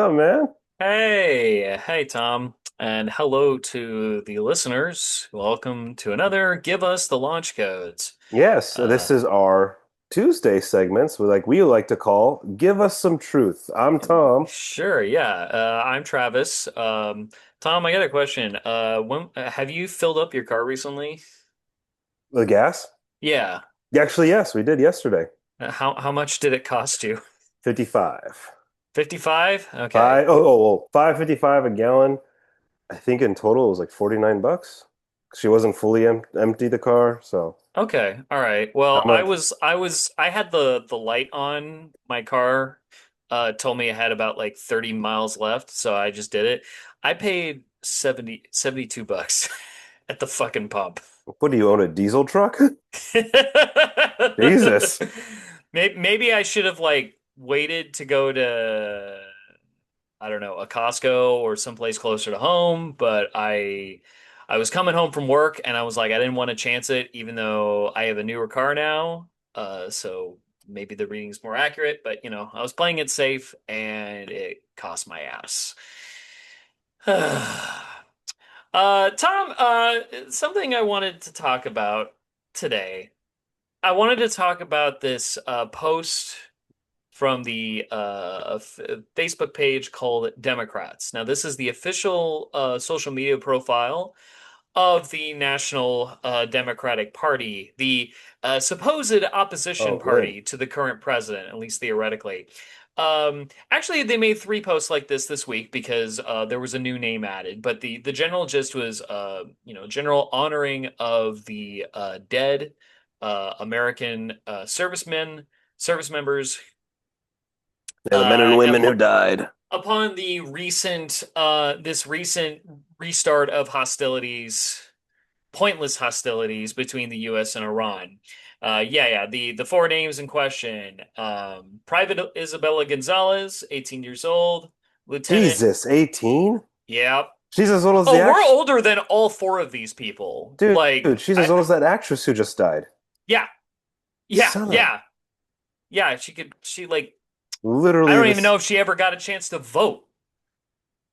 up, man? Hey, Tom, and hello to the listeners. Welcome to another Give Us the Launch Codes. Yes, Uh, this is our Tuesday segments, like we like to call "Give Us Some Truth." I'm Tom. sure, yeah. I'm Travis. Tom, I got a question. When have you filled up your car recently? The gas? Yeah. Actually, yes, we did yesterday. How much did it cost you? 55. 55? Okay. Five, oh, 5.55 a gallon. I think in total it was like 49 bucks. She wasn't fully empty the car, so Okay. All right. how Well, I much? was I was I had the light on my car told me I had about like 30 miles left, so I just did it. I paid 72 bucks at the fucking pump. What do you own, a diesel truck? Jesus. Maybe I should have like waited to go to I don't know, a Costco or someplace closer to home, but I was coming home from work and I was like I didn't want to chance it even though I have a newer car now. So maybe the reading's more accurate, but I was playing it safe and it cost my ass. Tom, something I wanted to talk about today. I wanted to talk about this post from the Facebook page called Democrats. Now, this is the official social media profile of the National Democratic Party, the supposed opposition Oh, good. party to the current president, at least theoretically. Actually, they made three posts like this week because there was a new name added. But the general gist was, general honoring of the dead American service members Yeah, the men and women who upon died. the recent this recent restart of hostilities, pointless hostilities between the U.S. and Iran. Yeah. The four names in question: Private Isabella Gonzalez, 18 years old; Lieutenant, Jesus, 18? yeah. She's as old as the Oh, we're act. older than all four of these people. Dude, Like, she's as old as that actress who just died. yeah, yeah, Son of yeah, yeah. She like, I literally don't even this. know if she ever got a chance to vote.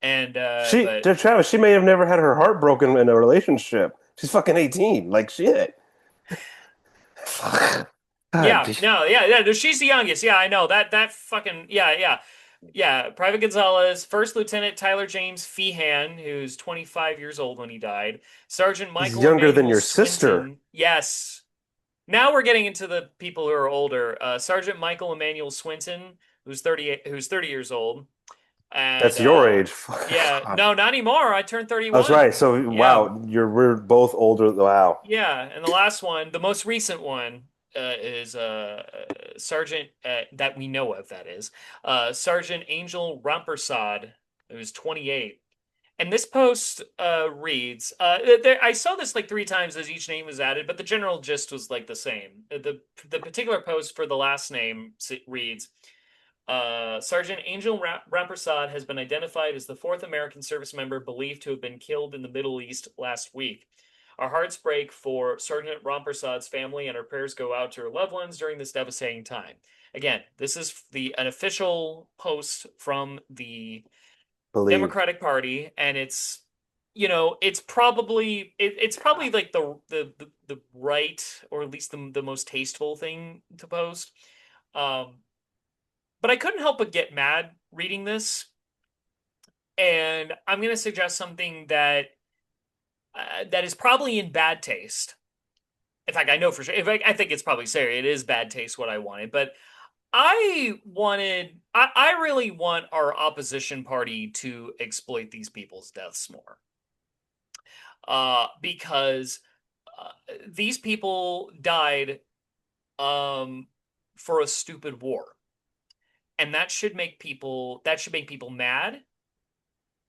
And but Travis, she may have never had her heart broken in a relationship. She's fucking 18. Like shit. Fuck. God, Yeah, no, yeah. No, she's the youngest. Yeah, I know that fucking yeah. Private Gonzalez, First Lieutenant Tyler James Feehan, who's 25 years old when he died. Sergeant he's Michael younger than Emmanuel your sister. Swinton. Yes. Now we're getting into the people who are older. Sergeant Michael Emmanuel Swinton, who's 30 years old, and That's your age. Fuck, yeah, God. no, not anymore. I turned That's right. 31. So Yeah. wow, we're both older. Wow. Yeah, and the last one, the most recent one, is Sergeant that we know of. That is Sergeant Angel Rampersad, who's 28. And this post reads, I saw this like three times as each name was added, but the general gist was like the same. The particular post for the last name reads, Sergeant Angel Rampersad has been identified as the fourth American service member believed to have been killed in the Middle East last week. Our hearts break for Sergeant Rampersad's family, and our prayers go out to her loved ones during this devastating time. Again, this is an official post from the Believe. Democratic Party, and it's probably like the right, or at least the most tasteful thing to post. Um, but I couldn't help but get mad reading this, and I'm going to suggest something that is probably in bad taste. In fact, I know for sure. In fact, I think it's probably sorry. It is bad taste what I wanted, but I really want our opposition party to exploit these people's deaths more. Because uh, these people died um, for a stupid war, and that should make people mad.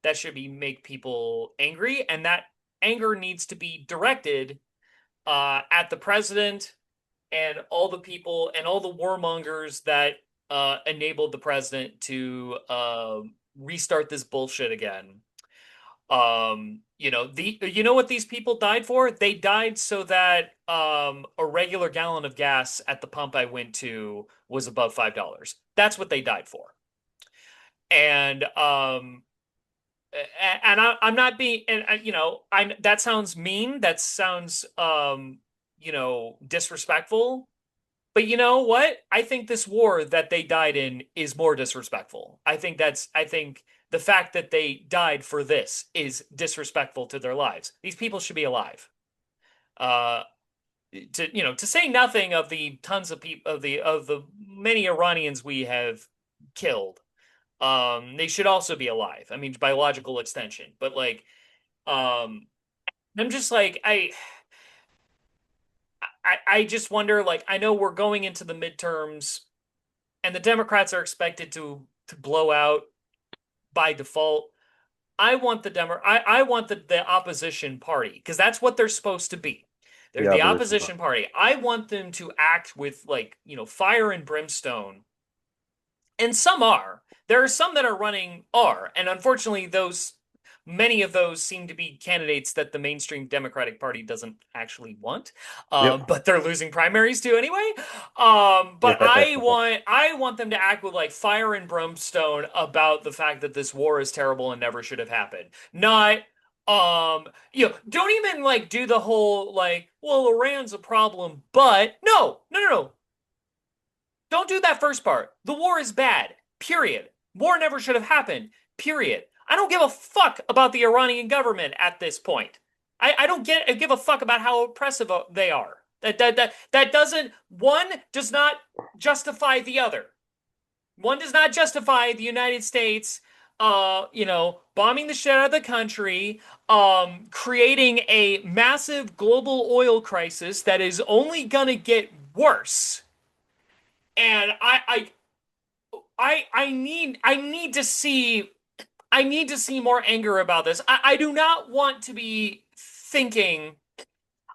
That should be make people angry, and that anger needs to be directed at the president and all the people and all the warmongers that enabled the president to restart this bullshit again. You know what these people died for? They died so that a regular gallon of gas at the pump I went to was above $5. That's what they died for. And I'm not being, and I that sounds mean. That sounds disrespectful. But you know what? I think this war that they died in is more disrespectful. I think the fact that they died for this is disrespectful to their lives. These people should be alive. Uh, to say nothing of the tons of people of the many Iranians we have killed. They should also be alive. I mean, by logical extension. But like, um, I'm just like I just wonder. Like, I know we're going into the midterms, and the Democrats are expected to blow out by default. I want the opposition party because that's what they're supposed to be. They're The the opposition opposition party. party. I want them to act with like, fire and brimstone, and some are. There are some that are running are, and unfortunately, those many of those seem to be candidates that the mainstream Democratic Party doesn't actually want. Yep. But they're losing primaries too anyway. But Yeah. I want them to act with like fire and brimstone about the fact that this war is terrible and never should have happened. Not don't even like do the whole like, well, Iran's a problem, but no. Don't do that first part. The war is bad. Period. War never should have happened. Period. I don't give a fuck about the Iranian government at this point. I don't give a fuck about how oppressive they are. That doesn't one does not justify the other. One does not justify the United States bombing the shit out of the country, creating a massive global oil crisis that is only gonna get worse. And I need to see more anger about this. I do not want to be thinking.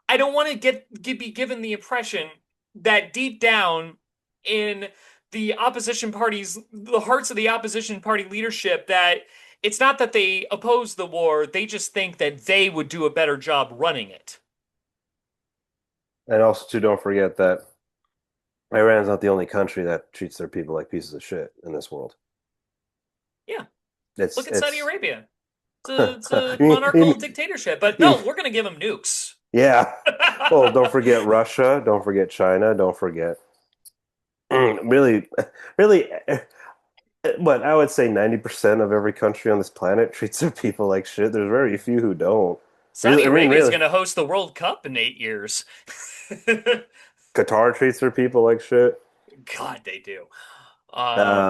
I don't want to be given the impression that deep down in the hearts of the opposition party leadership, that it's not that they oppose the war, they just think that they would do a better job running it. And also, too, don't forget that Iran's not the only country that treats their people like pieces of shit in this world. Yeah, It's look at Saudi it's Arabia. It's a you monarchical mean- dictatorship, but you no, we're gonna give them nukes. yeah. Well, don't forget Russia. Don't forget China. Don't forget. Really, really, what I would say 90% of every country on this planet treats their people like shit. There's very few who don't. Saudi Really, I mean, Arabia is really. going to host the World Cup in 8 years. Qatar treats their people like shit. God, they do. I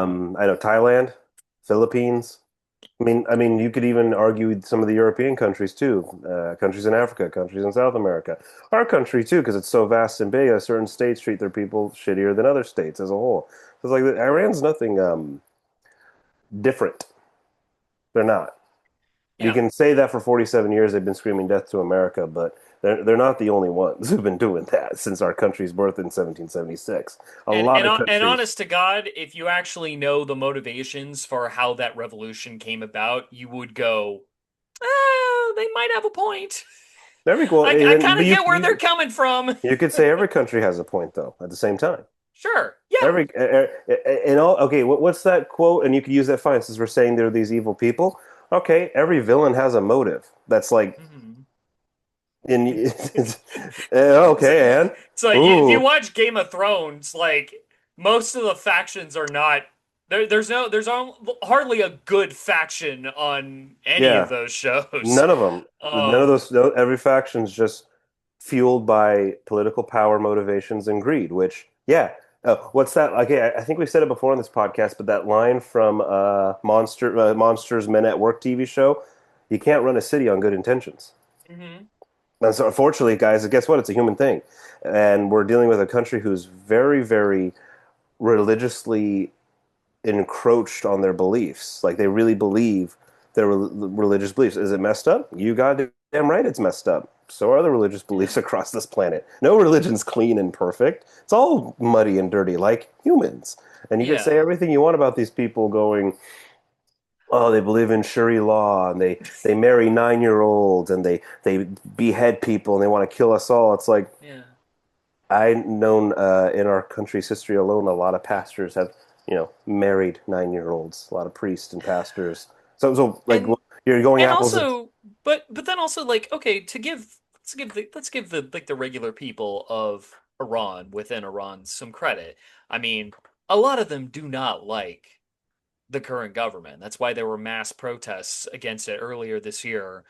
know Thailand, Philippines. I mean, you could even argue with some of the European countries too, countries in Africa, countries in South America, our country too, because it's so vast and big. Certain states treat their people shittier than other states as a whole. So it's like Iran's nothing different. They're not. You Yeah, can say that for 47 years they've been screaming death to America, but they're not the only ones who've been doing that since our country's birth in 1776. A lot of and countries. honest to God, if you actually know the motivations for how that revolution came about, you would go, "Oh, they might have a point." Very cool. I And, kind but of you, get where they're you coming from. you could say every country has a point though at the same time. Sure, yeah. Every and all okay. What's that quote? And you could use that fine since we're saying they're these evil people. Okay, every villain has a motive. That's like Mhm. in It's, okay, and it's like if you ooh watch Game of Thrones, like most of the factions are not hardly a good faction on any of yeah, those shows. none of them. None of Um, those. No, every faction's just fueled by political power, motivations, and greed. Which yeah. What's that? Okay, I think we said it before on this podcast, but that line from Monsters Men at Work TV show, you can't run a city on good intentions. mhm. And so, unfortunately, guys, guess what? It's a human thing, and we're dealing with a country who's very, very religiously encroached on their beliefs. Like they really believe their religious beliefs. Is it messed up? You goddamn right, it's messed up. So are the religious Yeah, beliefs across this planet. No religion's clean and perfect. It's all muddy and dirty, like humans. And you can yeah, say everything you want about these people going, oh, they believe in Sharia law and they marry 9 year olds and they behead people and they want to kill us all. It's like yeah. I known in our country's history alone, a lot of pastors have. married 9-year-olds, a lot of priests and pastors. So like And you're going and apples to also, but then also like, okay, let's give like the regular people of Iran within Iran some credit. I mean, a lot of them do not like the current government. That's why there were mass protests against it earlier this year,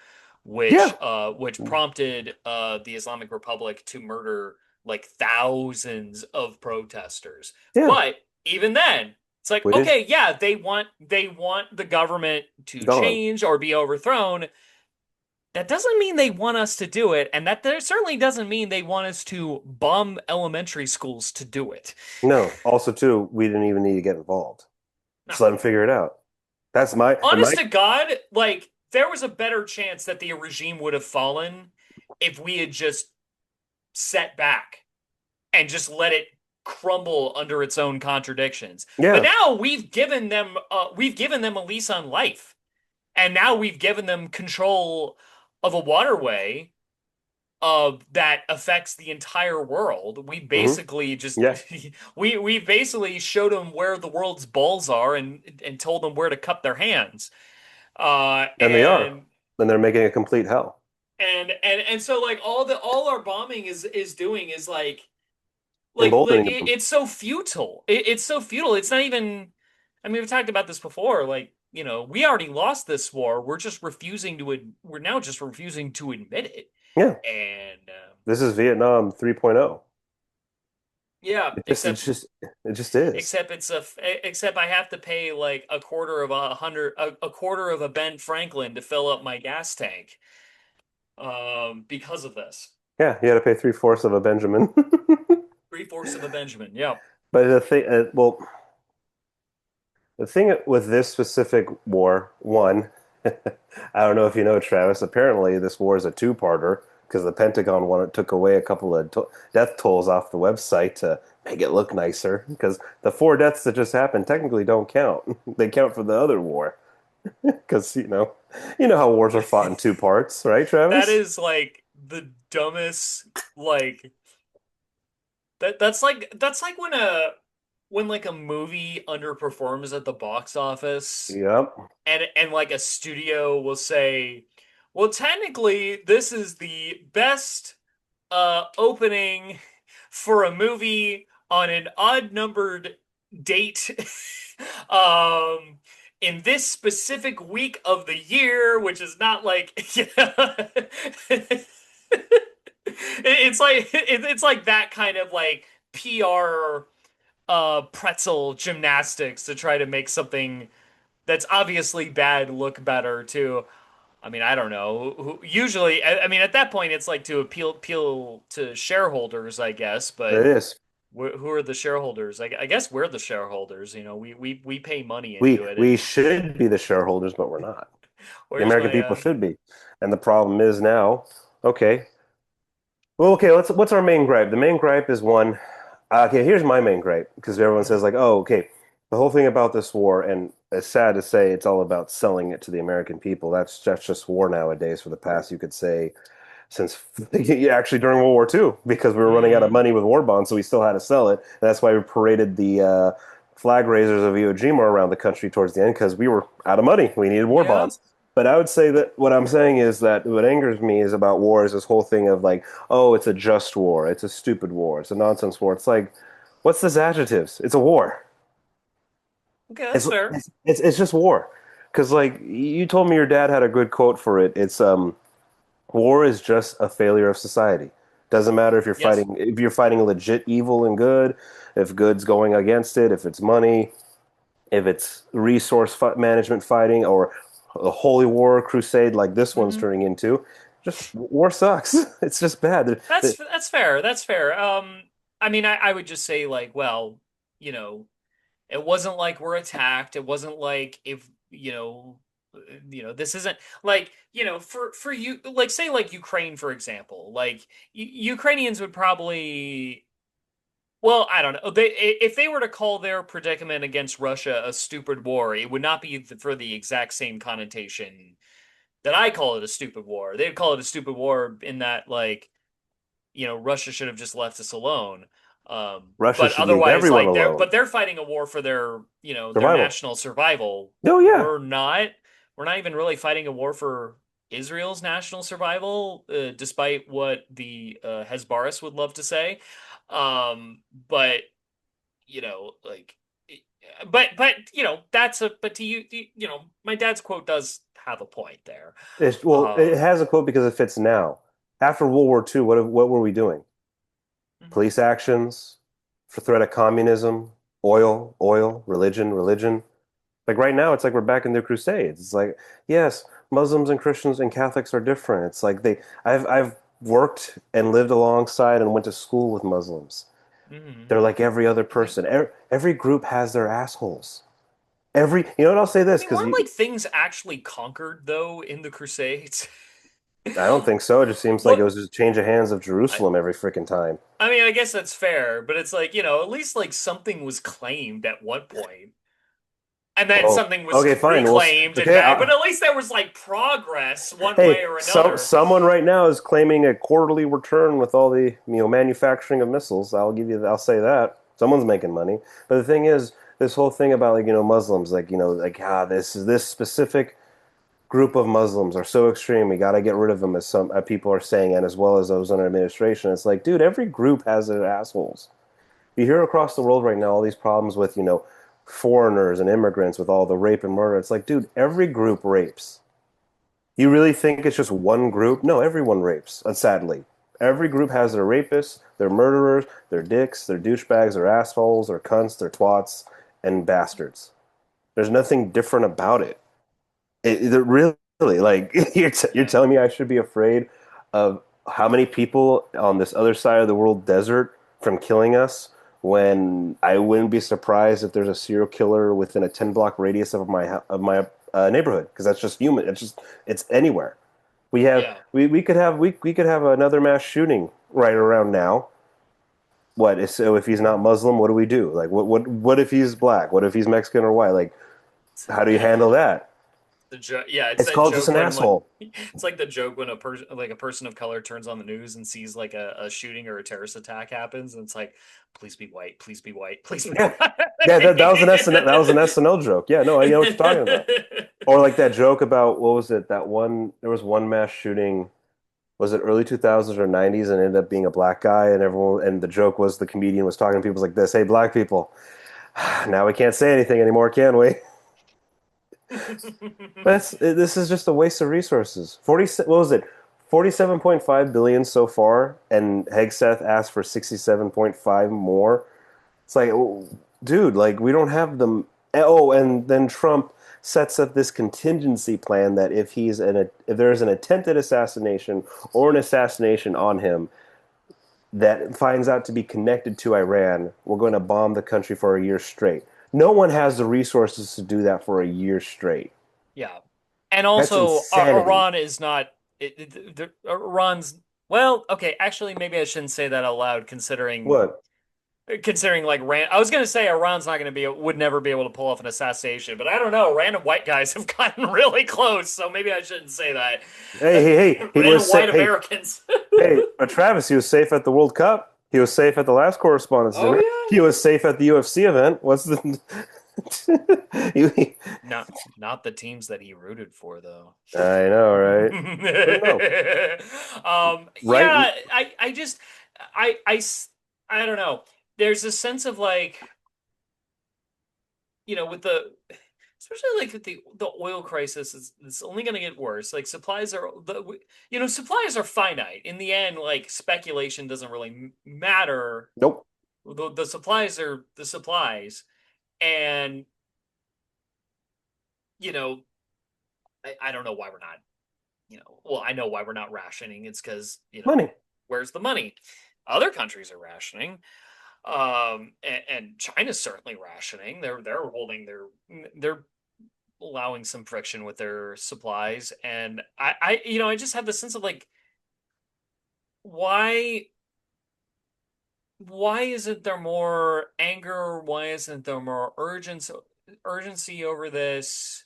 yeah, which prompted the Islamic Republic to murder like thousands of protesters. yeah. But even then, it's like, We did okay, yeah, they want the government to gone. change or be overthrown. That doesn't mean they want us to do it, and that there certainly doesn't mean they want us to bomb elementary schools to do it. No. Also, too, we didn't even need to get involved. No. Just let them figure it out. That's my and my Honest to God, like there was a better chance that the regime would have fallen if we had just set back and just let it crumble under its own contradictions. But yeah. now we've given them a lease on life. And now we've given them control of a waterway that affects the entire world. We Hmm. basically just Yeah, we basically showed them where the world's balls are and told them where to cup their hands. Uh, and they are, and and they're making a complete hell. and so like all our bombing is doing is like Emboldening them. it's so futile. It's so futile. It's not even. I mean, we've talked about this before. Like, we already lost this war. We're now just refusing to admit it. Yeah, And this is Vietnam 3.0. yeah, It just is. except I have to pay like a quarter of a Ben Franklin to fill up my gas tank because of this. Yeah, you got to pay three-fourths of a Benjamin. Three-fourths of a Benjamin. Yeah. But the thing with this specific war, one, I don't know if you know, Travis. Apparently, this war is a two-parter because the Pentagon took away a couple of death tolls off the website to make it look nicer. Because the 4 deaths that just happened technically don't count; they count for the other war. Because you know how wars are fought in two parts, right, That Travis? is like the dumbest like that's like when like a movie underperforms at the box office Yep. and like a studio will say, "Well, technically this is the best opening for a movie on an odd numbered date um in this specific week of the year, which is not like it's like that kind of like PR pretzel gymnastics to try to make something that's obviously bad look better too. I mean, I don't know. Usually, I mean, at that point, it's like to appeal to shareholders, I guess. It But is. who are the shareholders? I guess we're the shareholders. We pay money We into it, we and should be the shareholders, but we're not. The where's American my people should be. And the problem is now, okay. Well, okay, what's our main gripe? The main gripe is one. Okay, here's my main gripe because everyone says Mhm. like, "Oh, okay, the whole thing about this war," and it's sad to say it's all about selling it to the American people. That's just war nowadays for the past, you could say, since yeah, actually during World War II, because we were running out of Mhm. money with war bonds, so we still had to sell it. And that's why we paraded the flag raisers of Iwo Jima around the country towards the end because we were out of money. We needed war Yeah. bonds. But I would say that what I'm saying is that what angers me is about war is this whole thing of like, oh, it's a just war, it's a stupid war, it's a nonsense war. It's like, what's this adjectives? It's a war. Okay, that's It's fair. it's just war. Because like you told me your dad had a good quote for it. It's war is just a failure of society. Doesn't matter Yes. if you're fighting legit evil and good, if good's going against it, if it's money, if it's management fighting, or a holy war crusade like this one's Hmm. turning into. Just war sucks. It's just bad. That's fair. That's fair. I mean, I would just say like, well, you know, it wasn't like we're attacked. It wasn't like if, this isn't like, for you, like say like Ukraine, for example, like Ukrainians would probably, well, I don't know. If they were to call their predicament against Russia a stupid war, it would not be for the exact same connotation that I call it a stupid war. They'd call it a stupid war in that like, Russia should have just left us alone. Russia But should leave otherwise, everyone like alone. they're fighting a war for their, their Survival. national survival. Oh yeah. We're not. We're not even really fighting a war for Israel's national survival, despite what the Hezbollah would love to say. But like, that's a but to you, my dad's quote does have a point there. It Um, has a quote because it fits now. After World War II, what were we doing? mhm, Police actions for threat of communism, oil, religion. Like right now, it's like we're back in the Crusades. It's like, yes, Muslims and Christians and Catholics are different. It's like I've worked and lived alongside and went to school with Muslims. mhm. They're like every other It's like, person. Every group has their assholes. You know what? I'll say I this mean, because weren't like things actually conquered though in the Crusades? I don't think so. It just seems like it Look, was just a change of hands of I, Jerusalem every freaking time. I mean, I guess that's fair, but it's like, at least like something was claimed at one point. And then Well, something was okay, fine. reclaimed and Okay. back, but at least there was like progress one Hey, way or another. someone right now is claiming a quarterly return with all the manufacturing of missiles. I'll say that someone's making money. But the thing is, this whole thing about like Muslims, like this specific group of Muslims are so extreme. We got to get rid of them, as some people are saying, and as well as those under administration. It's like, dude, every group has their assholes. You hear across the world right now all these problems with foreigners and immigrants with all the rape and murder. It's like, dude, every group rapes. You really think it's just one group? No, everyone rapes, sadly. Every group has their rapists, their murderers, their dicks, their douchebags, their assholes, their cunts, their twats, and bastards. There's nothing different about it. It really, like, you're Yeah. telling me I should be afraid of how many people on this other side of the world desert from killing us when I wouldn't be surprised if there's a serial killer within a 10 block radius of my neighborhood because that's just human. It's anywhere. Yeah. We could have another mass shooting right around now. So if he's not Muslim, what do we do? Like what if he's black? What if he's Mexican or white? Like how do you handle that? The joke, yeah, it's It's that called just joke an when like asshole. it's like the joke when a person of color turns on the news and sees like a shooting or a terrorist attack happens, and it's like, please be white, please be white, please be Yeah, white. yeah, that was an SNL that was an SNL joke. Yeah, no, I know what you're talking about. Or like that joke about what was it? That one there was one mass shooting. Was it early 2000s or 90s and ended up being a black guy and the joke was the comedian was talking to people like this, "Hey, black people, now we can't say anything anymore, can we?" This is just a waste of resources. 40 what was it? 47.5 billion so far and Hegseth asked for 67.5 more. It's like, oh, dude, like we don't have them. Oh, and then Trump sets up this contingency plan that if there's an attempted assassination or an assassination on him that finds out to be connected to Iran, we're going to bomb the country for a year straight. No one has the resources to do that for a year straight. Yeah, and That's also insanity. Iran is not Iran's. Well, okay, actually, maybe I shouldn't say that out loud, What? considering like I was gonna say Iran's not gonna would never be able to pull off an assassination, but I don't know. Random white guys have gotten really close, so maybe I shouldn't say that. He Random was white safe. Americans. Travis, he was safe at the World Cup. He was safe at the last correspondence Oh dinner. yeah. He was safe at the UFC event. What's the? Not the teams that he rooted for though. I know, right? But no, right? Yeah, I just I I s- I don't know. There's a sense of like, with the especially like with the oil crisis, it's only going to get worse. Like supplies are finite. In the end, like speculation doesn't really matter. Nope. The supplies are the supplies, and you know, I don't know why we're not, well, I know why we're not rationing. It's because, Money. where's the money? Other countries are rationing. And China's certainly rationing. They're holding they're allowing some friction with their supplies. And I just have the sense of like, why why isn't there more anger? Why isn't there more urgency over this?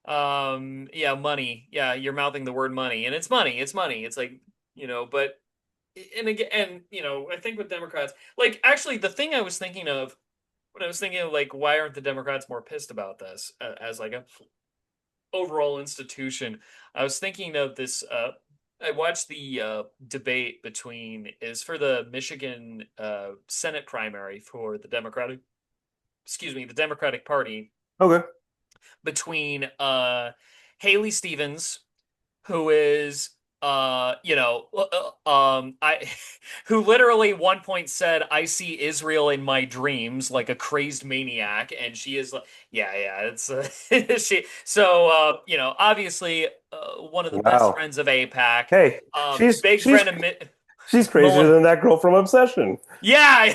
Yeah, money. Yeah, you're mouthing the word money, and it's money. It's money. It's like, but. and again, and I think with Democrats, like actually, the thing I was thinking of when I was thinking of like, why aren't the Democrats more pissed about this as like a overall institution? I was thinking of this. I watched the debate between is for the Michigan Senate primary for the Democratic, excuse me, the Democratic Party Okay. between Haley Stevens, who is I who literally one point said I see Israel in my dreams like a crazed maniac, and she is like, yeah, it's she so obviously one of the best Wow. friends of APAC, Hey, big friend of she's crazier Mil than that girl from Obsession. yeah,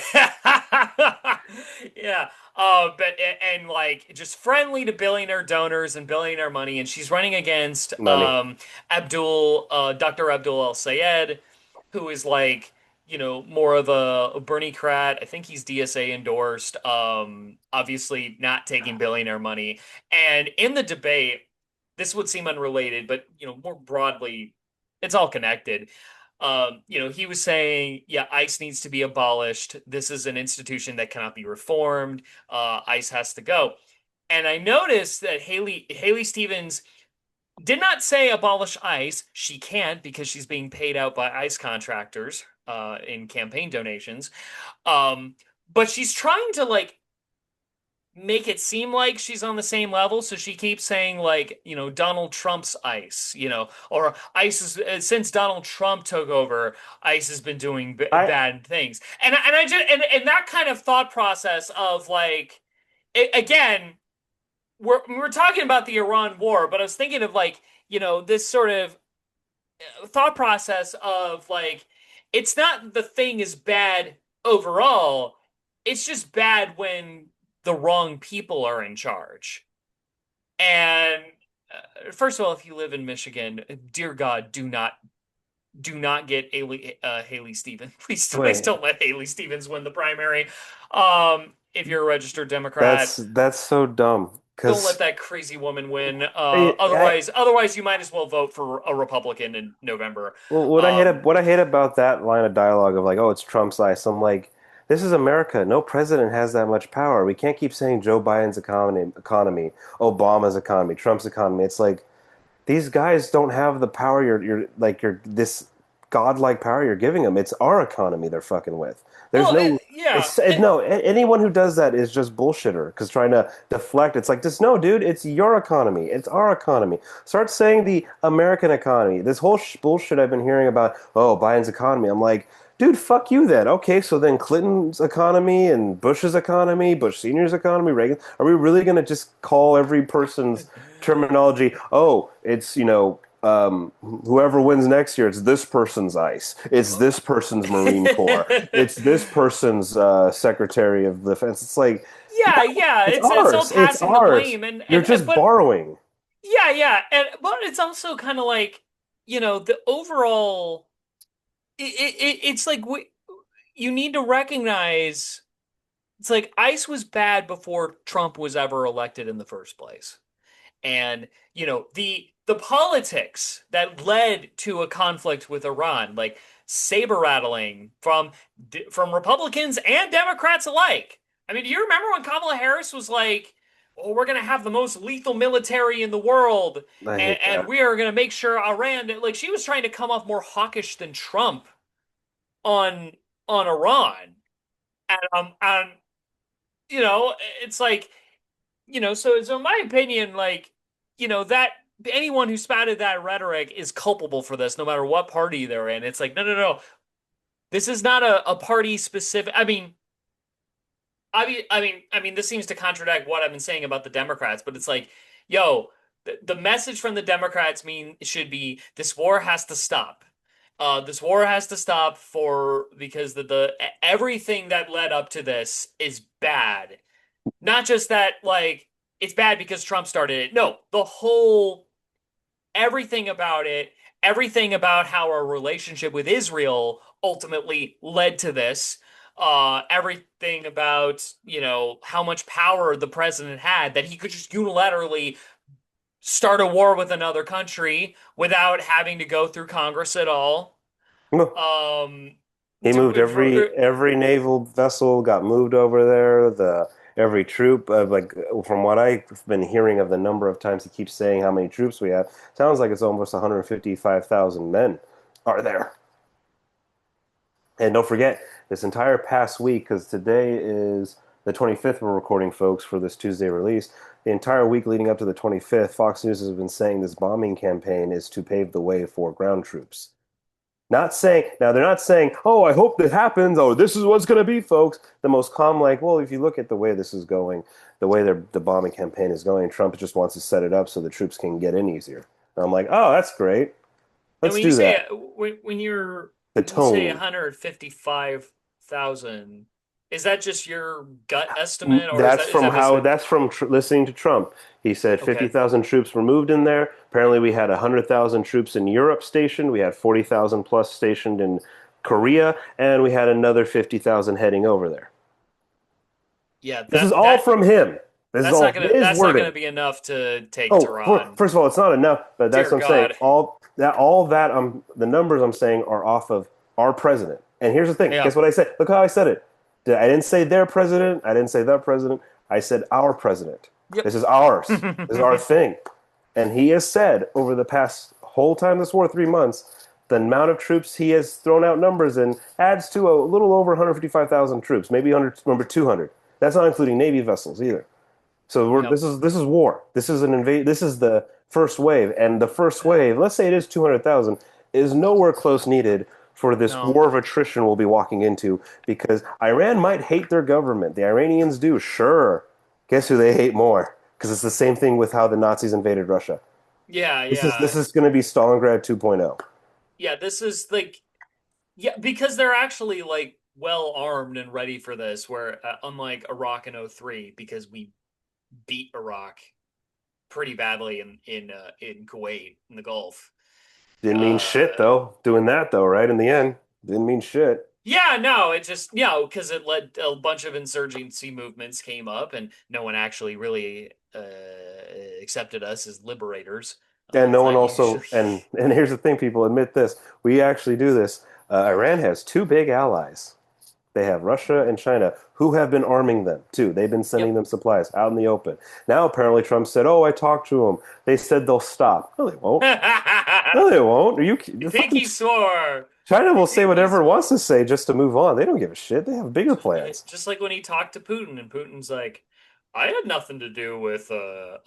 yeah. But and like just friendly to billionaire donors and billionaire money, and she's running against Money. Dr. Abdul El Sayed, who is like more of a Bernie-crat. I think he's DSA endorsed. Obviously not taking billionaire money. And in the debate, this would seem unrelated, but more broadly, it's all connected. He was saying, yeah, ICE needs to be abolished. This is an institution that cannot be reformed. ICE has to go. And I noticed that Haley Stevens did not say abolish ICE. She can't because she's being paid out by ICE contractors in campaign donations. Um, but she's trying to like make it seem like she's on the same level. So she keeps saying like, Donald Trump's ICE, or ICE is since Donald Trump took over, ICE has been doing I bad things. And I just and that kind of thought process of like again, we're talking about the Iran war, but I was thinking of like, this sort of thought process of like it's not the thing is bad overall. It's just bad when the wrong people are in charge. And first of all, if you live in Michigan, dear God, do not get Haley Stevens. Please wait. don't let Haley Stevens win the primary. If you're a registered Democrat, That's so dumb. don't let Because that crazy woman win. I Otherwise, you might as well vote for a Republican in November. well, Um, what I hate about that line of dialogue of like, oh, it's Trump's ice. I'm like, this is America. No president has that much power. We can't keep saying Joe Biden's economy, Obama's economy, Trump's economy. It's like these guys don't have the power you're this godlike power you're giving them. It's our economy they're fucking with. There's well, no yeah. no anyone who does that is just bullshitter because trying to deflect. It's like just no, dude. It's your economy. It's our economy. Start saying the American economy. This whole bullshit I've been hearing about. Oh, Biden's economy. I'm like, dude, fuck you then. Okay, so then Clinton's economy and Bush's economy, Bush Senior's economy, Reagan. Are we really gonna just call every person's terminology? Oh, it's whoever wins next year, it's this person's ICE, it's this person's Marine Corps, it's this person's Secretary of Defense. It's like, Yeah, no, yeah, it's it's all ours, it's passing the ours. blame, and You're and just but borrowing. yeah, and but it's also kind of like the overall. It's like you need to recognize it's like ICE was bad before Trump was ever elected in the first place. And the politics that led to a conflict with Iran, like saber rattling from Republicans and Democrats alike. I mean, do you remember when Kamala Harris was like, "Oh, we're going to have the most lethal military in the world, I and, hate and that. we are going to make sure Iran," like she was trying to come off more hawkish than Trump on on Iran, and it's like so in my opinion, like, that anyone who spouted that rhetoric is culpable for this, no matter what party they're in. It's like, no. This is not a party specific. I mean, this seems to contradict what I've been saying about the Democrats, but it's like, yo, the message from the Democrats should be this war has to stop. This war has to stop because the everything that led up to this is bad. Not just that, like, it's bad because Trump started it. No, the whole, everything about it, everything about how our relationship with Israel ultimately led to this, everything about, how much power the president had that he could just unilaterally start a war with another country without having to go through Congress at all. No. Um, He moved every naval vessel got moved over there. The every troop like from what I've been hearing of the number of times he keeps saying how many troops we have, sounds like it's almost 155,000 men are there. And don't forget this entire past week, because today is the 25th. We're recording, folks, for this Tuesday release. The entire week leading up to the 25th, Fox News has been saying this bombing campaign is to pave the way for ground troops. Not saying, now they're not saying, oh, I hope that happens. Oh, this is what's going to be, folks. The most calm, like, well, if you look at the way this is going, the way the bombing campaign is going, Trump just wants to set it up so the troops can get in easier. And I'm like, oh, that's great. and Let's do that. The when you say tone. 155,000, is that just your gut estimate, or is that That's from listening to Trump. He said okay? 50,000 troops were moved in there. Apparently, we had 100,000 troops in Europe stationed. We had 40,000 plus stationed in Korea, and we had another 50,000 heading over there. Yeah, This is all from him. This is all his that's not gonna wording. be enough to take Oh, Tehran. first of all, it's not enough, but that's Dear what I'm saying. God. All that the numbers I'm saying are off of our president. And here's the thing. Yeah. Guess what I said? Look how I said it. I didn't say their president. I didn't say the president. I said our president. Yep. This is ours. This is our thing. And he has said over the past whole time this war, 3 months, the amount of troops he has thrown out numbers in adds to a little over 155,000 troops, maybe 100, number 200. That's not including Navy vessels either. So Yep. this is war. This is an invade. This is the first wave, and the first wave, let's say it is 200,000, is nowhere close needed for this No. war of attrition we'll be walking into because Iran might hate their government. The Iranians do, sure. Guess who they hate more? Because it's the same thing with how the Nazis invaded Russia. Yeah, This yeah. is going to be Stalingrad 2.0. Yeah, this is like yeah, because they're actually like well armed and ready for this, where unlike Iraq in '03, because we beat Iraq pretty badly in Kuwait in the Gulf. Didn't mean shit Uh though. Doing that though, right in the end, didn't mean shit. yeah, no, it just because it led a bunch of insurgency movements came up and no one actually really accepted us as liberators. And It's no one not usually also, and here's the thing, people admit this. We actually do this. Iran has two big allies. They have Russia and China, who have been arming them too. They've been sending Yep. them supplies out in the open. Now, apparently, Trump said, "Oh, I talked to them. They said they'll stop." No, they won't. No, they won't. Are you the fucking Pinky swore. China will say Pinky whatever it swore. wants to say just to move on. They don't give a shit. They have bigger plans. Just like when he talked to Putin, and Putin's like, I had nothing to do with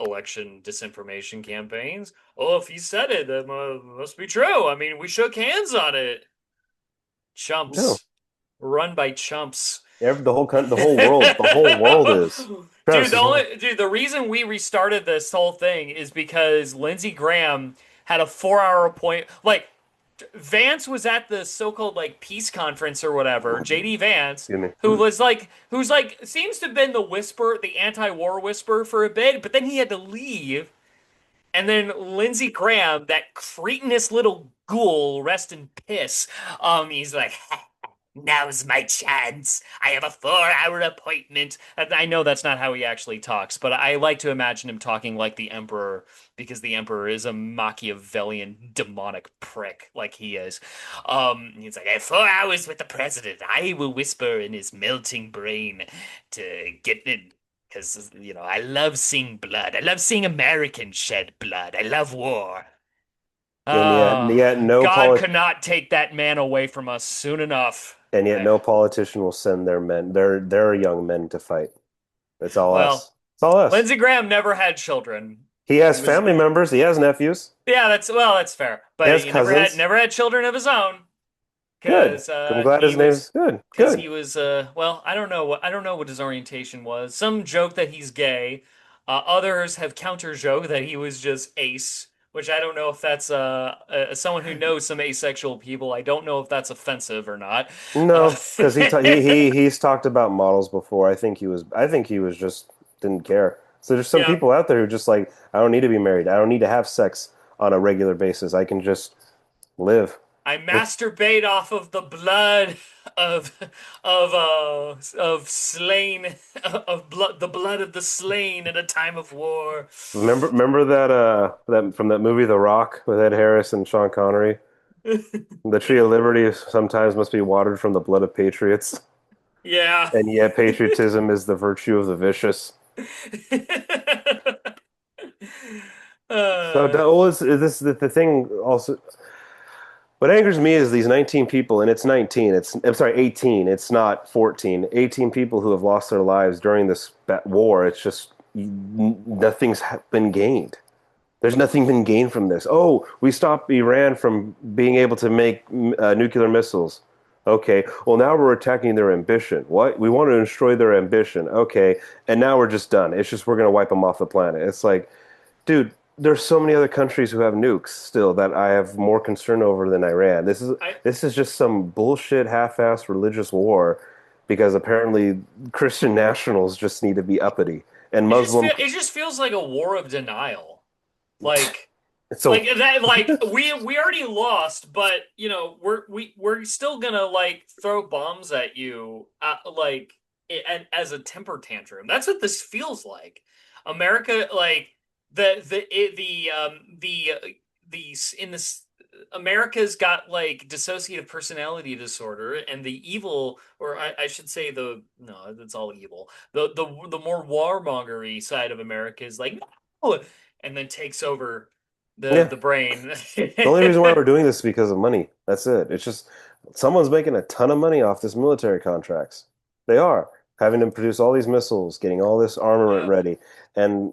election disinformation campaigns. Oh, if he said it, that must be true. I mean, we shook hands on it. No, Chumps. Run by chumps. the whole world is. Dude, Travis is all. the reason we restarted this whole thing is because Lindsey Graham had a 4 hour point. Like, Vance was at the so-called like peace conference or whatever, JD Vance, Excuse me. who's like seems to have been the anti-war whisper for a bit, but then he had to leave. And then Lindsey Graham, that cretinous little ghoul, rest in piss. He's like, now's my chance. I have a 4 hour appointment. And I know that's not how he actually talks, but I like to imagine him talking like the Emperor because the Emperor is a Machiavellian demonic prick like he is. He's like, I have 4 hours with the president. I will whisper in his melting brain to get in. Because, I love seeing blood. I love seeing Americans shed blood. I love war. And yet no God polit could not take that man away from us soon enough. and yet no politician will send their young men to fight. It's all Well, us. It's all us. Lindsey Graham never had children. He He has was, family members. He has nephews. yeah, that's fair. He But has he cousins. never had children of his own Good. because I'm glad his name's good. Good. he was well, I don't know what his orientation was. Some joke that he's gay. Others have counter joke that he was just ace, which I don't know if that's as someone who knows some asexual people, I don't know if that's offensive or not. Uh, No, because he's talked about models before. I think he was just didn't care. So there's some yeah, people out there who just like I don't need to be married. I don't need to have sex on a regular basis. I can just live. I It, masturbate off of the blood of of slain of blood the blood of the slain in a time of war. remember that that from that movie The Rock with Ed Harris and Sean Connery. The Tree of Liberty sometimes must be watered from the blood of patriots, Yeah. and yet patriotism is the virtue of the vicious. So, Uh, well, this the thing also. What angers me is these 19 people, and it's 19. I'm sorry, 18. It's not 14. 18 people who have lost their lives during this war. It's just nothing's been gained. There's nothing been gained from this. Oh, we stopped Iran from being able to make nuclear missiles. Okay, well, now we're attacking their ambition. What? We want to destroy their ambition. Okay, and now we're just done. It's just we're going to wipe them off the planet. It's like, dude, there's so many other countries who have nukes still that I have more concern over than Iran. I This is just some bullshit half-assed religious war because apparently Christian nationals just need to be uppity and Muslim. it just feels like a war of denial. Like So that we already lost, but we're still gonna like throw bombs at you and as a temper tantrum. That's what this feels like. America like the in this America's got like dissociative personality disorder, and the evil, or I should say the no, that's all evil. The more warmongery side of America is like no, and then takes over yeah, the brain. the only reason why we're doing this is because of money. That's it. It's just someone's making a ton of money off this military contracts. They are having to produce all these missiles, getting all this armament Yep. ready, and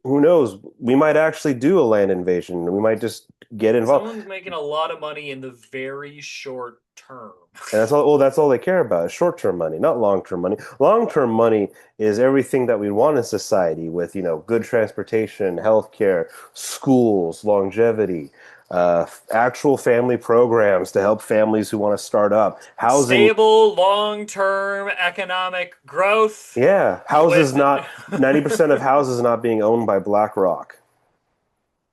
who knows? We might actually do a land invasion. We might just get involved. Someone's making a lot of money in the very short term. And that's all, well, that's all they care about is short-term money, not long-term money. Long-term money is everything that we want in society with, good transportation, healthcare, schools, longevity, actual family programs to help families who want to start up, housing. Stable, long-term economic growth Yeah, houses with not 90% of houses not being owned by BlackRock.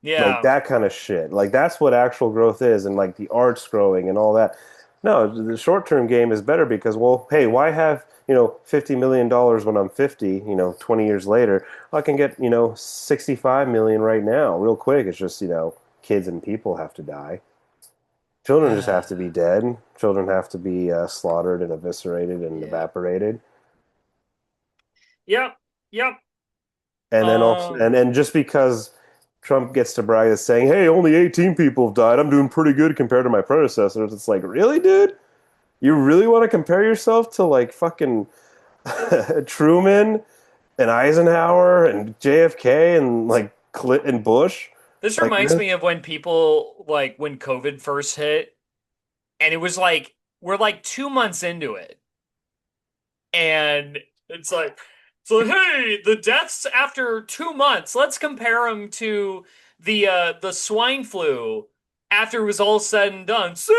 Like yeah. that kind of shit. Like that's what actual growth is, and like the arts growing and all that. No, the short term game is better because, well, hey, why have, $50 million when I'm 50, 20 years later? I can get, 65 million right now, real quick. It's just, kids and people have to die. Children just have to be dead. Children have to be slaughtered and eviscerated and Yeah. evaporated. Yep. Yep. And then also, Um, and just because Trump gets to brag as saying, "Hey, only 18 people have died. I'm doing pretty good compared to my predecessors." It's like, really, dude? You really want to compare yourself to like fucking Truman and Eisenhower and JFK and like Clinton and Bush? this Like, reminds really? me of when people like when COVID first hit, and it was like we're like 2 months into it, and it's like hey, the deaths after 2 months, let's compare them to the swine flu after it was all said and done. See,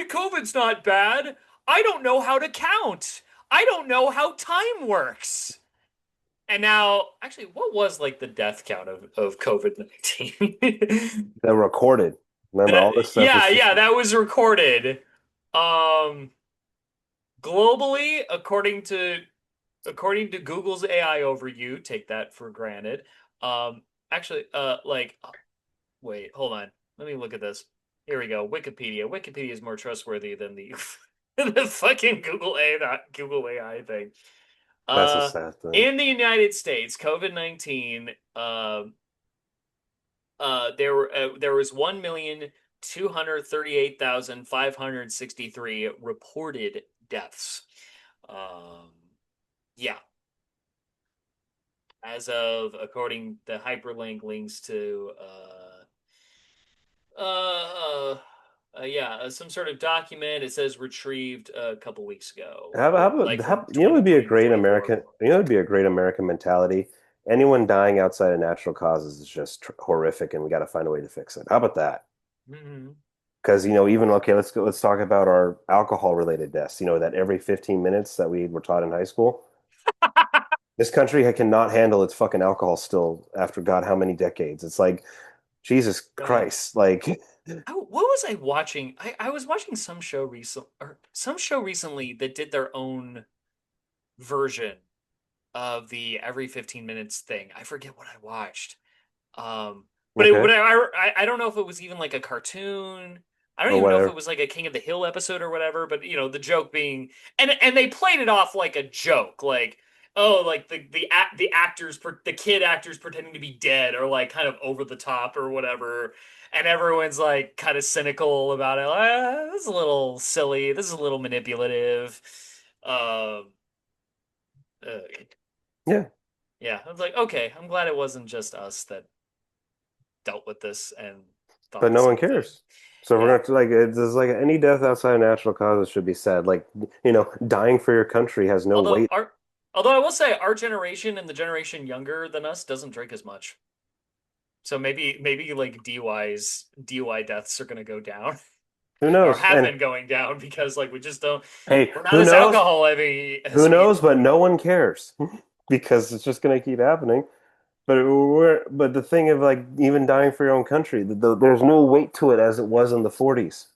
COVID's not bad. I don't know how to count. I don't know how time works. And now, actually, what was like the death count of COVID-19? They're recorded. Remember, That all this stuff is yeah, just yeah, that was recorded. Um, globally, according to Google's AI overview, take that for granted. Actually, wait, hold on. Let me look at this. Here we go. Wikipedia. Wikipedia is more trustworthy than the the fucking Google AI thing. that's a Uh, sad thing. in the United States, COVID-19, there was 1,238,563 reported deaths. Um, yeah, as of according the hyperlink links to uh, yeah, some sort of document. It says retrieved a couple weeks ago, or like from Would be a 2020 great 24. American, would be a great American mentality. Anyone dying outside of natural causes is just horrific, and we got to find a way to fix it. How about that? Mm-hmm. Because, even okay, let's talk about our alcohol related deaths. That every 15 minutes that we were taught in high school. This country cannot handle its fucking alcohol still after God how many decades. It's like Jesus God. Christ. Like, What was I watching? I was watching some show recently that did their own version of the every 15 minutes thing. I forget what I watched. But okay. I don't know if it was even like a cartoon. I don't or even know if it whatever. was like a King of the Hill episode or whatever, but the joke being, and they played it off like a joke, like, oh, like the actors, the kid actors pretending to be dead, or like kind of over the top or whatever, and everyone's like kind of cynical about it. This is a little silly. This is a little manipulative. Um, uh, Yeah, yeah, I was like, okay, I'm glad it wasn't just us that dealt with this and thought but the no one same thing. cares. So we're Yeah. gonna like it's like any death outside of natural causes should be sad. Like dying for your country has no Although weight. our although I will say our generation and the generation younger than us doesn't drink as much. So maybe like DUI deaths are going to go down Who or knows? have And been going down because like hey, we're not who as knows? alcohol heavy as Who we knows? But no one cares because it's just gonna keep happening. But the thing of like even dying for your own country, there's no weight to it as it was in the 40s.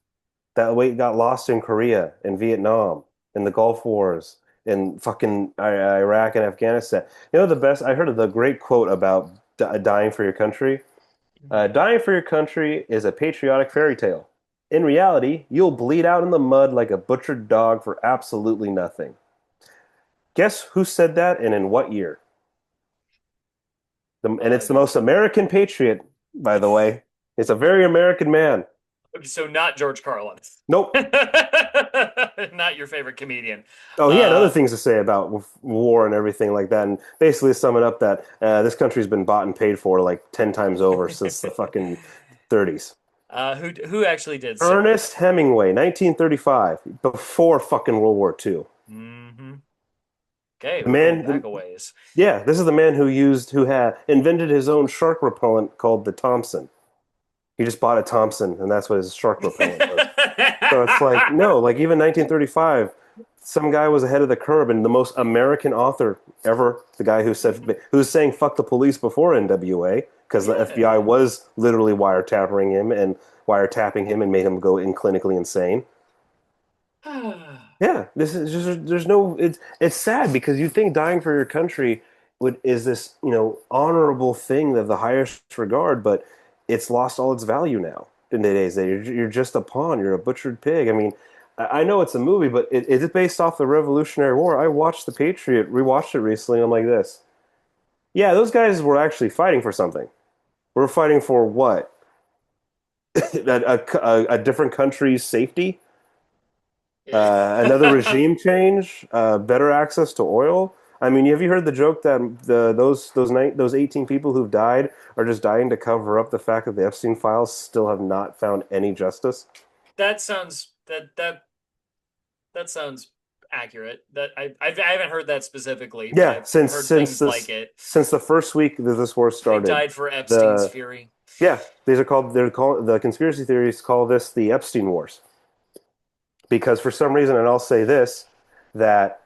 That weight got lost in Korea and Vietnam in the Gulf Wars in fucking Iraq and Afghanistan. The best I heard of the great quote about dying for your country. Dying for your country is a patriotic fairy tale. In reality, you'll bleed out in the mud like a butchered dog for absolutely nothing. Guess who said that and in what year? And uh it's the most American patriot, by the way. It's a very American man. so not George Carlin. Nope. Not your favorite comedian. Oh, he had other Uh things to say about war and everything like that, and basically sum it up that this country's been bought and paid for like 10 times over since the fucking 30s. who actually did say that? Ernest Hemingway, 1935, before fucking World War II. Hmm. Okay, The we're going man, back a ways. yeah, this is the man who had invented his own shark repellent called the Thompson. He just bought a Thompson, and that's what his shark repellent was. So it's like, no, like even 1935, some guy was ahead of the curve, and the most American author ever, the guy who's saying fuck the police before NWA, because the FBI Yeah. was literally wiretapping him and made him go in clinically insane. Yeah, this is just there's no it's sad because you think dying for your country would is this, honorable thing of the highest regard, but it's lost all its value now in today's day. You're just a pawn, you're a butchered pig. I mean, I know it's a movie, but is it based off the Revolutionary War? I watched The Patriot, rewatched it recently, and I'm like this. Yeah, those guys were actually fighting for something. We're fighting for what? A different country's safety? Another regime change, better access to oil. I mean, have you heard the joke that those 18 people who've died are just dying to cover up the fact that the Epstein files still have not found any justice? That sounds that sounds accurate. That I haven't heard that specifically, but Yeah, I've heard things like it. since the first week that this war They started, died for Epstein's the fury. yeah, they're called the conspiracy theories call this the Epstein Wars because for some reason, and I'll say this, that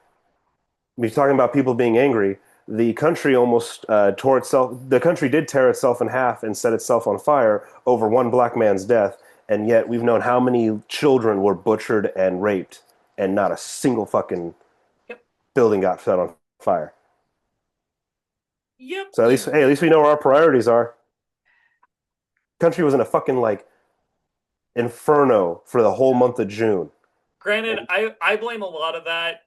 we're talking about people being angry. The country almost tore itself. The country did tear itself in half and set itself on fire over one black man's death. And yet, we've known how many children were butchered and raped, and not a single fucking Yep. building got set on fire. Yep. So at least we know where our priorities are. Country was in a fucking like inferno for the whole month of June. Granted, And I blame a lot of that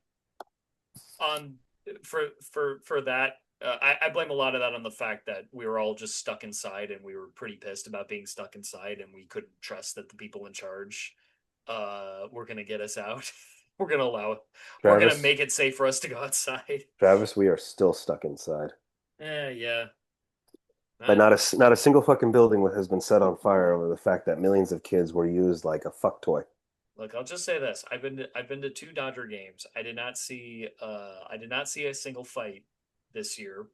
on for that. I blame a lot of that on the fact that we were all just stuck inside and we were pretty pissed about being stuck inside and we couldn't trust that the people in charge were gonna get us out. We're gonna Travis, make it safe for us to go outside. Travis, we are still stuck inside. Yeah. But Well, not a single fucking building has been set on fire over the fact that millions of kids were used like a fuck toy. look, I'll just say this. I've been to two Dodger games. I did not see a single fight this year.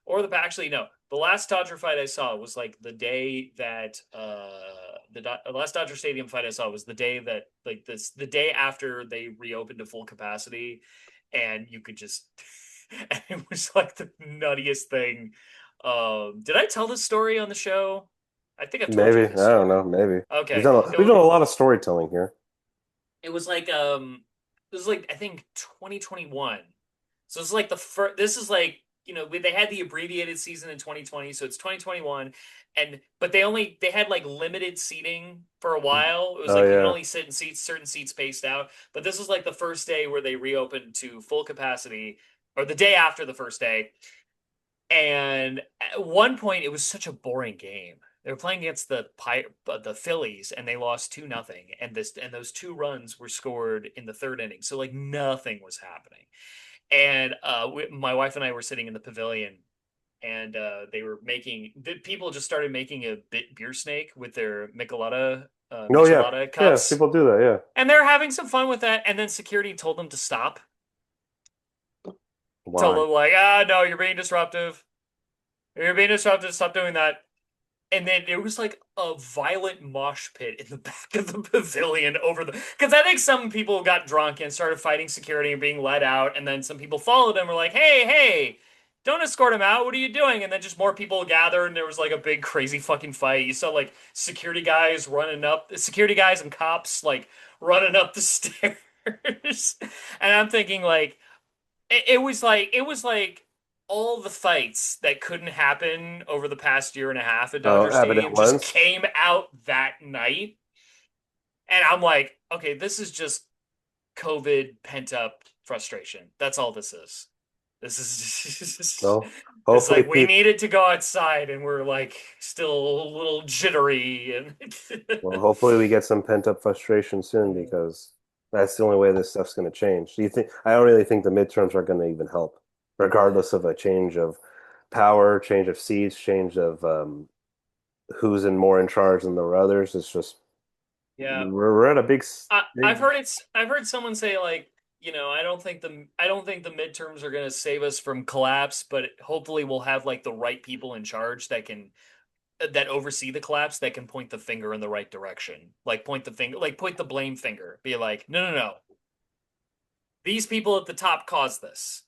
Or the actually no. The last Dodger fight I saw was like the day that the last Dodger Stadium fight I saw was the day that like this the day after they reopened to full capacity and you could just and it was like the nuttiest thing. Did I tell this story on the show? I think I've told Maybe you I this don't know. story. Maybe Okay. we've done a lot of storytelling here. It was like it was like I think 2021. So it's like the first this is like they had the abbreviated season in 2020, so it's 2021, and but they had like limited seating for a while. It was Oh like you could yeah. only sit in seats, certain seats spaced out. But this was like the first day where they reopened to full capacity, or the day after the first day. And at one point, it was such a boring game. They were playing against the Phillies, and they lost 2-0. And those two runs were scored in the third inning, so like nothing was happening. And my wife and I were sitting in the pavilion, and they were making people just started making a beer snake with their Oh yeah. Michelada Yeah. cups, People do that. Yeah. and they're having some fun with that. And then security told them to stop. Told Why? them like, no, you're being disruptive. You're being disruptive. Stop doing that. And then it was like a violent mosh pit in the back of the pavilion over the because I think some people got drunk and started fighting security and being let out, and then some people followed them and were like, "Hey, hey, don't escort him out. What are you doing?" And then just more people gathered, and there was like a big crazy fucking fight. You saw like security guys and cops like running up the stairs, and I'm thinking like it was like all the fights that couldn't happen over the past year and a half at Oh, Dodger happened at Stadium just once. came out that night. And I'm like, okay, this is just COVID pent up frustration. That's all this is. This is No. it's Hopefully, like we people. needed to go outside and we're like still a little jittery and Well, hopefully we get some pent-up frustration soon because that's the only way this stuff's going to change. Do you think? I don't really think the midterms are going to even help, regardless of a change of power, change of seats, change of who's more in charge than the others. It's just yeah. we're at a I've big. heard I've heard someone say like, I don't think the midterms are going to save us from collapse, but hopefully we'll have like the right people in charge that oversee the collapse that can point the finger in the right direction. Like point the blame finger. Be like, "No, no, no. These people at the top caused this.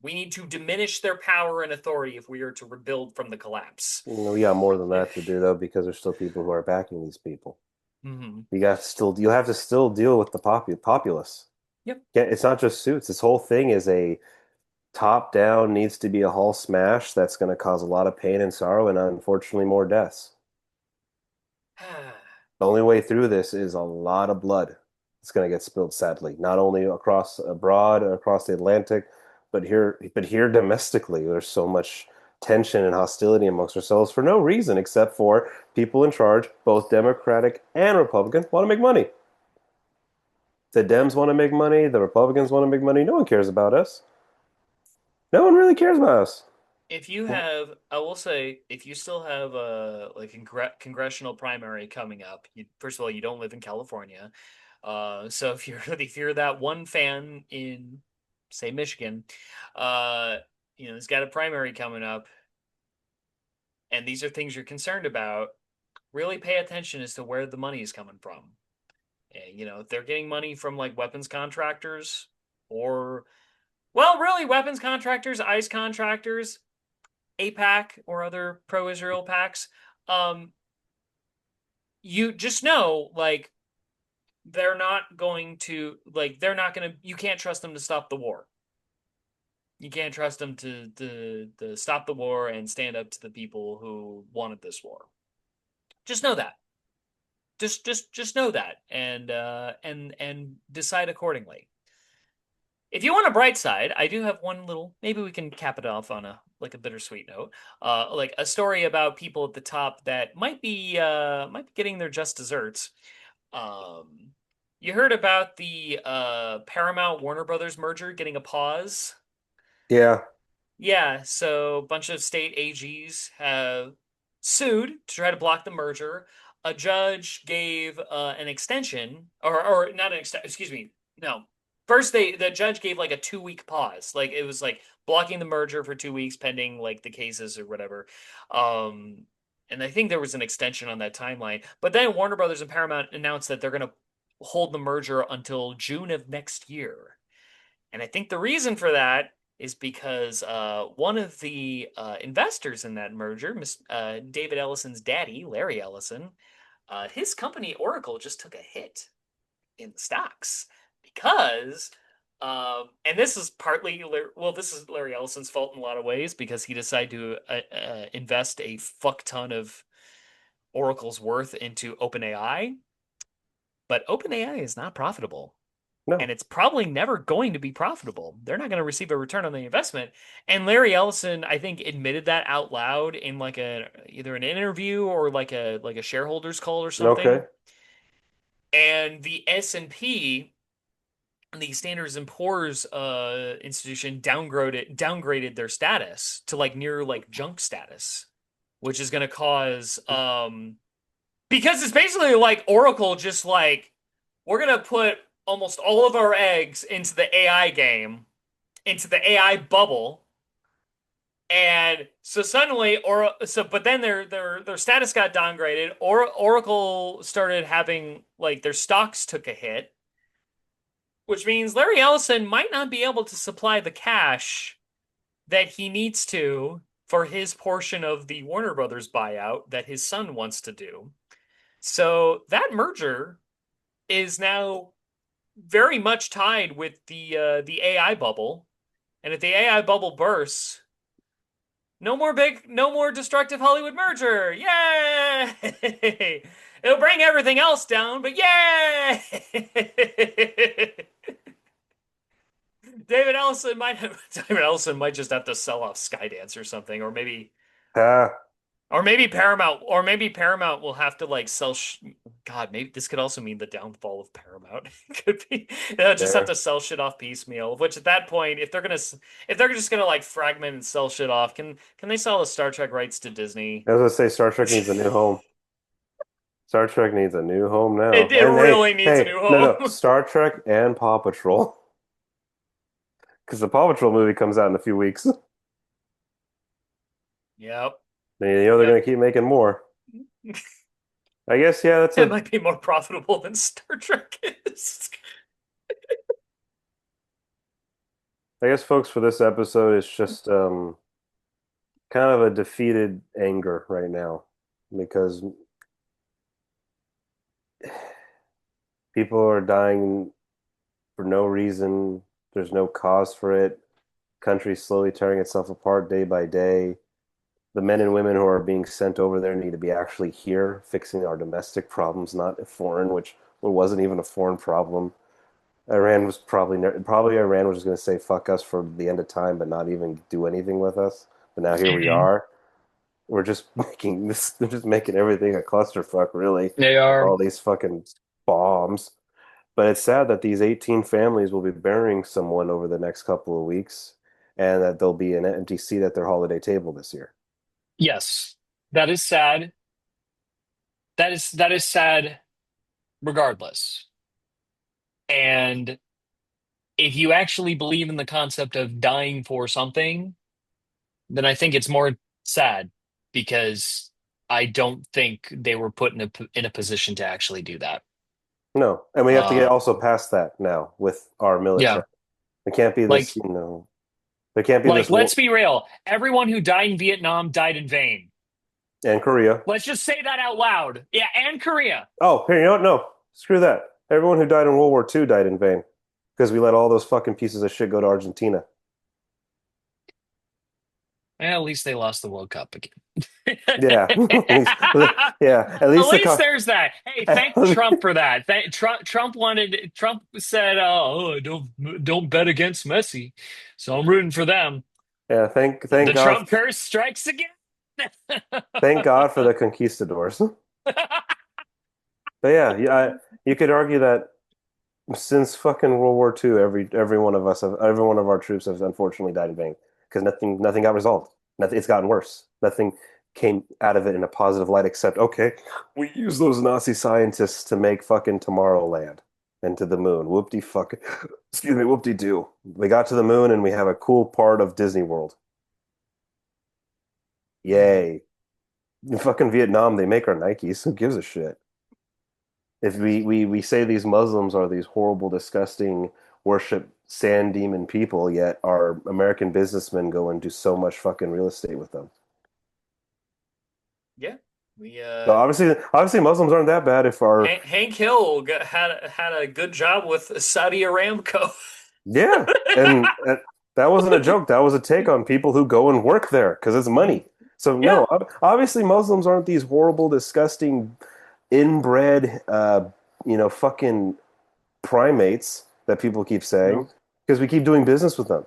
We need to diminish their power and authority if we are to rebuild from the collapse." We got more than that to do though, because there's still people who are backing these people. Hmm. You have to still deal with the populace. Yep. Yeah, it's not just suits. This whole thing is a top down needs to be a hall smash that's going to cause a lot of pain and sorrow and unfortunately more deaths. The only way through this is a lot of blood. It's going to get spilled, sadly, not only across abroad, across the Atlantic, but here domestically. There's so much tension and hostility amongst ourselves for no reason except for people in charge, both Democratic and Republican, want to make money. The Dems want to make money, the Republicans want to make money. No one cares about us. No one really cares about us. If you have, I will say, if you still have a like congressional primary coming up, first of all, you don't live in California. So if you're if you're that one fan in, say, Michigan, uh, has got a primary coming up, and these are things you're concerned about, really pay attention as to where the money is coming from. And, if they're getting money from like weapons contractors or, well, really weapons contractors, ICE contractors, APAC or other pro-Israel packs, um, you just know like they're not going to you can't trust them to stop the war. You can't trust them to stop the war and stand up to the people who wanted this war. Just know that. Just know that and decide accordingly. If you want a bright side, I do have one little. Maybe we can cap it off on a bittersweet note. Like a story about people at the top that might be getting their just desserts. Um, you heard about the Paramount Warner Brothers merger getting a pause? Yeah, Yeah, so a bunch of state AGs have sued to try to block the merger. A judge gave an extension, or not an extension. Excuse me, no. First, the judge gave like a 2 week pause, like it was like blocking the merger for 2 weeks pending like the cases or whatever. Um, and I think there was an extension on that timeline. But then Warner Brothers and Paramount announced that they're going to hold the merger until June of next year. And I think the reason for that is because one of the investors in that merger, David Ellison's daddy, Larry Ellison, his company Oracle just took a hit in the stocks because And this is partly, well, this is Larry Ellison's fault in a lot of ways because he decided to invest a fuck ton of Oracle's worth into OpenAI, but OpenAI is not profitable. No. And it's probably never going to be profitable. They're not going to receive a return on the investment. And Larry Ellison, I think, admitted that out loud in like a either an interview or like a shareholders call or something. Okay. And the S&P, the Standards and Poor's institution, downgraded their status to like near like junk status, which is going to cause because it's basically like Oracle just like we're going to put almost all of our eggs into the AI game, into the AI bubble. And so suddenly, but then their status got downgraded. Oracle started having like their stocks took a hit, which means Larry Ellison might not be able to supply the cash that he needs to for his portion of the Warner Brothers buyout that his son wants to do. So that merger is now very much tied with the AI bubble. And if the AI bubble bursts, no more destructive Hollywood merger. Yay! It'll bring everything else down, but yay! David Ellison might just have to sell off Skydance or something, Ah, Or maybe Paramount will have to like sell. God, maybe this could also mean the downfall of Paramount. Could be they'll just have there. to sell shit off piecemeal. Which at that point, if they're just gonna like fragment and sell shit off, can they sell the Star Trek rights to Disney? I was gonna say Star Trek needs a new home. Star Trek needs a new home now. It And hey, really needs a hey, new no, no, home. Star Trek and Paw Patrol. Because the Paw Patrol movie comes out in a few weeks. And Yep, you know they're yep. gonna keep making more. I guess, yeah, that's It a might be more profitable than Star Trek is. I guess folks for this episode is just kind of a defeated anger right now because people are dying for no reason. There's no cause for it. Country's slowly tearing itself apart day by day. The men and women who are being sent over there need to be actually here fixing our domestic problems, not foreign, which wasn't even a foreign problem. Iran was probably Iran was just going to say fuck us for the end of time, but not even do anything with us. But now here we Mhm. are. We're just making this. They're just making everything a clusterfuck, really, They with are. all these fucking bombs. But it's sad that these 18 families will be burying someone over the next couple of weeks, and that there'll be an empty seat at their holiday table this year. Yes. That is sad. That is sad regardless. And if you actually believe in the concept of dying for something, then I think it's more sad because I don't think they were put in a position to actually do that. No, and we have to get Uh, also past that now with our yeah. military. There can't be this, Like there can't be like this war let's be real. Everyone who died in Vietnam died in vain. and Korea. Let's just say that out loud. Yeah, and Korea. Oh, here, you know what? No, screw that. Everyone who died in World War II died in vain because we let all those fucking pieces of shit go to Argentina. At least they lost the World Cup again. Yeah, at least, yeah, at At least the least there's that. Hey, thank Trump for that. Trump said, "Oh, don't bet against Messi," so I'm rooting for them. yeah, thank The God, Trump curse strikes again. thank God for the conquistadors. But yeah, you could argue that since fucking World War II, every one of our troops has unfortunately died in vain because nothing got resolved. Nothing, it's gotten worse. Nothing came out of it in a positive light except okay, we use those Nazi scientists to make fucking Tomorrowland and to the moon. Whoop-de fuck, excuse me, whoop-de-doo. We got to the moon and we have a cool part of Disney World. Yay! In fucking Vietnam, they make our Nikes. Who gives a shit? If we say these Muslims are these horrible, disgusting, worship sand demon people, yet our American businessmen go and do so much fucking real estate with them. Yeah, we So obviously Muslims aren't that bad if our Hank Hill had a good job with Saudi Aramco. Yeah, and that wasn't a joke. That was a take on people who go and work there because it's money. So Yeah. no, obviously Muslims aren't these horrible, disgusting, inbred, fucking primates that people keep saying No. because we keep doing business with them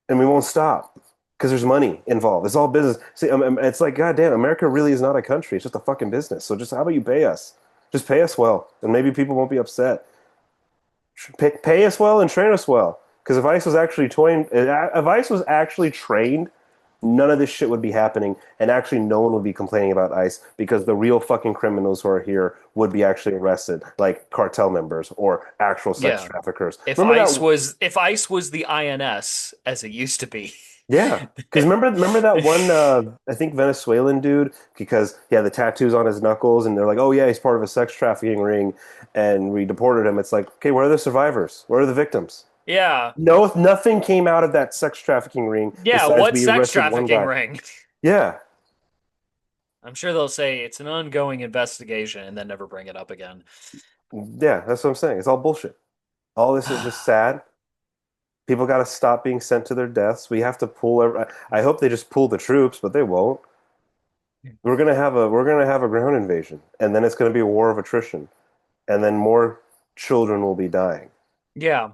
and we won't stop because there's money involved. It's all business. See, it's like, goddamn, America really is not a country. It's just a fucking business. So just how about you pay us? Just pay us well, and maybe people won't be upset. Pay us well and train us well. Because if ICE was actually trained, none of this shit would be happening, and actually no one would be complaining about ICE because the real fucking criminals who are here would be actually arrested, like cartel members or actual sex Yeah. traffickers. If Remember ICE that? was if ICE was the INS as it used to be. Yeah, because remember that one I think Venezuelan dude because he had the tattoos on his knuckles, and they're like, oh yeah, he's part of a sex trafficking ring, and we deported him. It's like, okay, where are the survivors? Where are the victims? Yeah. No, nothing came out of that sex trafficking ring Yeah, besides what we sex arrested one trafficking guy. ring? Yeah, I'm sure they'll say it's an ongoing investigation and then never bring it up again. yeah, that's what I'm saying. It's all bullshit. All this is just sad. People got to stop being sent to their deaths. We have to pull. I hope they just pull the troops, but they won't. We're gonna have a ground invasion, and then it's gonna be a war of attrition, and then more children will be dying, Yeah.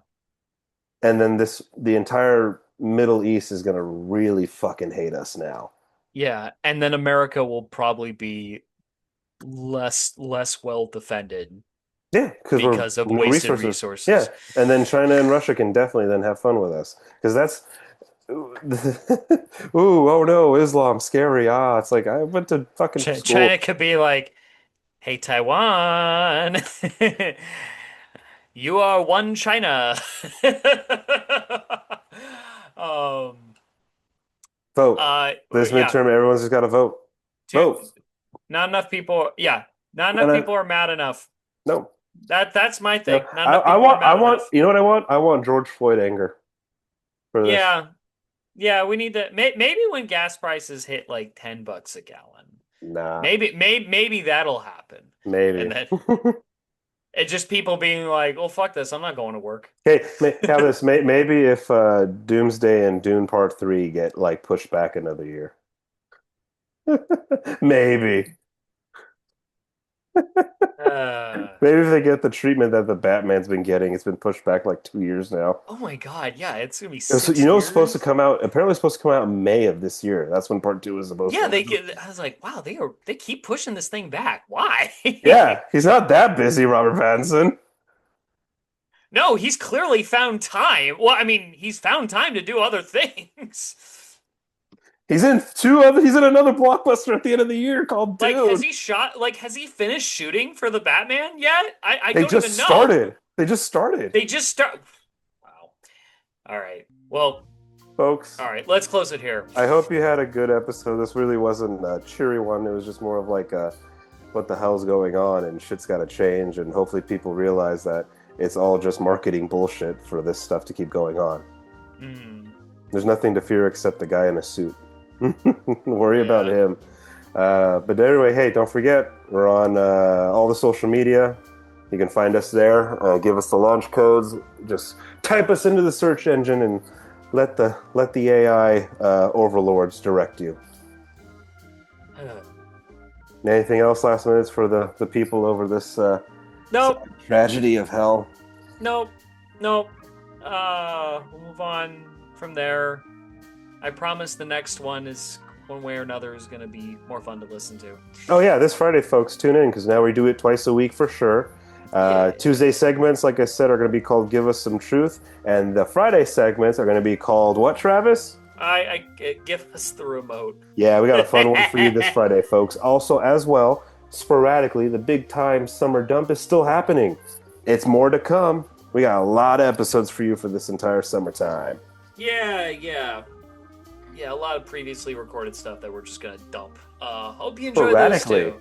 and then the entire Middle East is gonna really fucking hate us now. Yeah, and then America will probably be less well defended Yeah, because we're because of more wasted resources. Yeah, resources. and then China and Russia can definitely then have fun with us because that's. Ooh, oh no, Islam, scary. Ah, it's like I went to fucking school. China could be like, "Hey, Taiwan, you are one China." Um, Vote. This yeah, midterm, everyone's just got to vote. two, Vote. not enough people. Yeah, not No, enough no, people are mad enough. no. That's my No. thing. Not I, enough I people are want, I mad want, enough. you know what I want? I want George Floyd anger for this. Yeah, yeah, we need to maybe when gas prices hit like $10 a gallon. Nah, Maybe that'll happen. And maybe. then it's just people being like, "Oh fuck this, I'm not going to work." Okay, have this. Maybe if Doomsday and Dune Part 3 get like pushed back another year. Maybe. Uh, Maybe if they get the treatment that the Batman's been getting, it's been pushed back like 2 years now. oh my God, yeah, it's gonna be So, six it's supposed to years. come out, apparently it's supposed to come out in May of this year. That's when Part 2 is supposed Yeah, to. they get. I was like, wow, they keep pushing this thing back. Why? Yeah, he's not that busy, Robert Pattinson. No, he's clearly found time. Well, I mean, he's found time to do other things. He's in another blockbuster at the end of the year called Like, has Dune. he shot? Like, has he finished shooting for the Batman yet? I They don't just even know. started. They just started. They just start. Wow. All right. Well, Folks. all right. Let's close it here. I hope you had a good episode. This really wasn't a cheery one. It was just more of like what the hell's going on and shit's got to change. And hopefully people realize that it's all just marketing bullshit for this stuff to keep going on. Hmm. There's nothing to fear except the guy in a suit. Worry about Yeah. him. But anyway, hey, don't forget, we're on all the social media. You can find us there. Give us the launch codes. Just type us into the search engine and let the AI overlords direct you. Anything else last minutes for the people over this Nope. tragedy of hell? Nope. Nope. We'll move on from there. I promise the next one is one way or another is going to be more fun to listen to. Oh yeah, this Friday, folks, tune in because now we do it twice a week for sure. Yeah. Tuesday segments, like I said, are going to be called "Give Us Some Truth," and the Friday segments are going to be called what, Travis? I give us the remote. Yeah, we got a fun one for you this Friday, folks. Also, as well, sporadically, the big time summer dump is still happening. It's more to come. We got a lot of episodes for you for this entire summertime. Yeah. A lot of previously recorded stuff that we're just gonna dump. Hope you enjoy those Sporadically.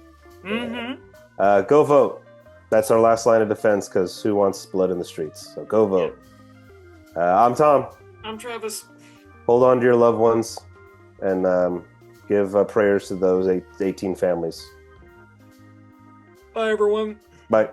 too. Mm-hmm. Go vote. That's our last line of defense because who wants blood in the streets? So go vote. I'm Tom. I'm Travis. Hold on to your loved ones and give prayers to those 18 families. Bye, everyone. Bye.